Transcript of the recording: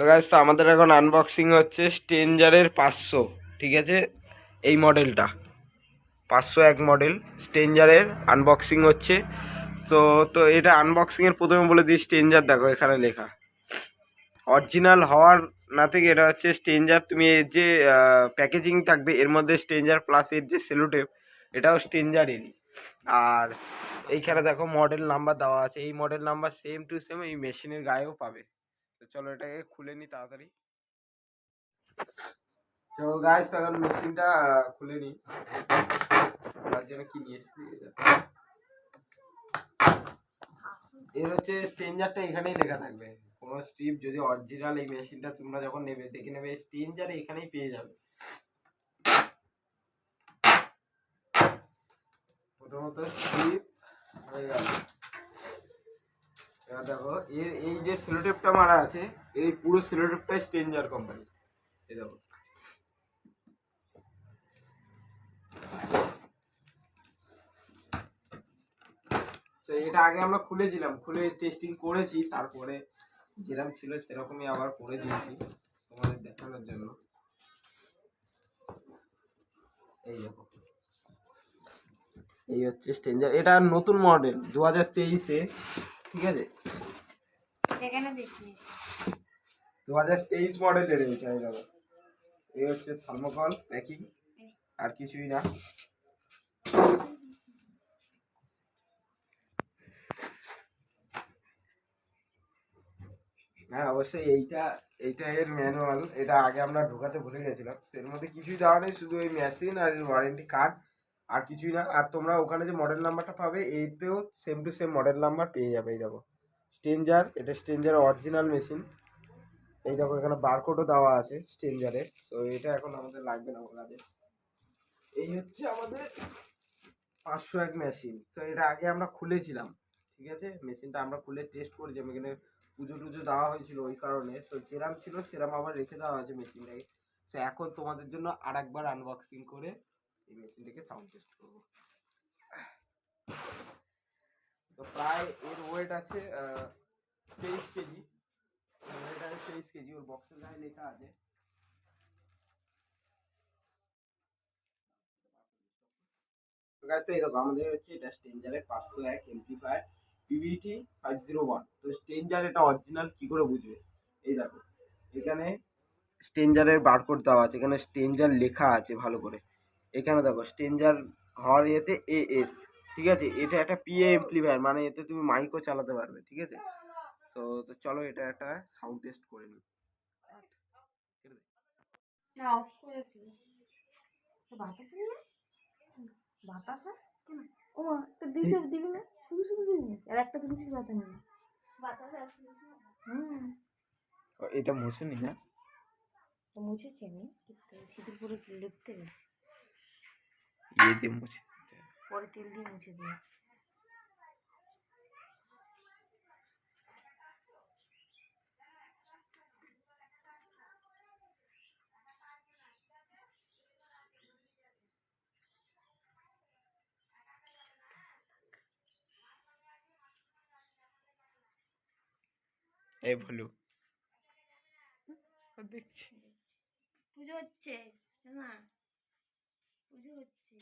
তো গাইস, তো আমাদের এখন আনবক্সিং হচ্ছে স্টেঞ্জারের 500, ঠিক আছে, এই মডেলটা 501 মডেল স্টেঞ্জারের আনবক্সিং হচ্ছে। তো তো এটা আনবক্সিংয়ের প্রথমে বলে দিই, স্টেঞ্জার দেখো এখানে লেখা অরিজিনাল হওয়ার না থেকে এটা হচ্ছে স্টেঞ্জার। তুমি এর যে প্যাকেজিং থাকবে এর মধ্যে স্টেঞ্জার প্লাস এর যে সেলোটেপ এটাও স্টেঞ্জারেরই। আর এইখানে দেখো মডেল নাম্বার দেওয়া আছে, এই model number same to same এই মেশিনের গায়েও পাবে। তো চলো এটাকে খুলে নিই তাড়াতাড়ি। তো গাইস, এখন মেশিনটা খুলে নিই। তার জন্য কি নিয়ে এসেছি, এর হচ্ছে স্টেঞ্জারটা এখানেই লেখা থাকবে। কোনো স্ট্রিপ যদি অরিজিনাল এই মেশিনটা তোমরা যখন নেবে দেখে নেবে, স্টেঞ্জার এখানেই পেয়ে যাবে। প্রথমত স্ট্রিপ হয়ে গেল। এবার দেখো এর এই যে সেলোটেপটা মারা আছে, এই পুরো সেলোটেপটা স্টেঞ্জার কোম্পানি। এই দেখো, তো এটা আগে আমরা খুলেছিলাম, খুলে টেস্টিং করেছি, তারপরে যেরকম ছিল সেরকমই আবার করে দিয়েছি তোমাদের দেখানোর জন্য। এই দেখো, এই হচ্ছে স্টেঞ্জার, এটা নতুন মডেল 2023-এ, ঠিক আছে, 2023 মডেলের এটা। এই দেখো, এই হচ্ছে থার্মোকল প্যাকিং, আর কিছুই না। হ্যাঁ অবশ্যই, এইটা এর ম্যানুয়াল। এটা আগে আমরা ঢোকাতে ভুলে গেছিলাম, এর মধ্যে কিছুই দেওয়া নেই, শুধু এই মেশিন আর ওয়ারেন্টি কার্ড, আর কিছুই না। আর তোমরা ওখানে যে মডেল নাম্বারটা পাবে এইতেও same to same model number পেয়ে যাবে। এই দেখো স্টেঞ্জার, এটা স্টেঞ্জারের অরিজিনাল মেশিন। এই দেখো এখানে বারকোডও দেওয়া আছে স্টেঞ্জারের। তো এটা এখন আমাদের লাগবে না ওনাদের। এই হচ্ছে আমাদের 501 মেশিন। তো এটা আগে আমরা খুলেছিলাম, ঠিক আছে, মেশিনটা আমরা খুলে টেস্ট করেছি। আমি এখানে পুজো টুজো দেওয়া হয়েছিল ওই কারণে, তো যেরাম ছিল সেরাম আবার রেখে দেওয়া হয়েছে মেশিনটাকে। তো এখন তোমাদের জন্য আর একবার আনবক্সিং করে এই মেশিনটাকে সাউন্ড টেস্ট করবো। তো প্রায় এর ওয়েট আছে 23 কেজি। ওয়েট আছে 23 কেজি, ওর বক্সের গায়ে লেখা আছে। তো গাইস, এই দেখো আমাদের হচ্ছে এটা স্টেঞ্জারের 501 অ্যাম্প্লিফায়ার পিভিটি 501। তো স্টেঞ্জার এটা অরিজিনাল কি করে বুঝবে, এই দেখো এখানে স্টেঞ্জারের বারকোড দেওয়া আছে, এখানে স্টেঞ্জার লেখা আছে ভালো করে। এখানে দেখো স্টেঞ্জার হওয়ার ইয়েতে এএস, ঠিক আছে, এটা একটা পিএ অ্যাম্প্লিফায়ার, মানে এতে তুমি মাইকও চালাতে পারবে, ঠিক আছে। তো তো চলো এটা একটা সাউন্ড টেস্ট করে নিই। না অফ করেছি, বাতাস না, বাতাস ও একটা দিতে দিবি না, শুধু শুধু দিবি না, আর একটা জিনিস বাতা নেই, বাতাস আসছে। এটা মুছুনি না, তো মুছেছি আমি, কিন্তু সিঁদুর পরে লিখতে গেছি, ইয়ে দিয়ে মুছে পরে তেল দিয়ে মুছে দিই। এই বলু দেখছি পুজো হচ্ছে না, পুজো হচ্ছে।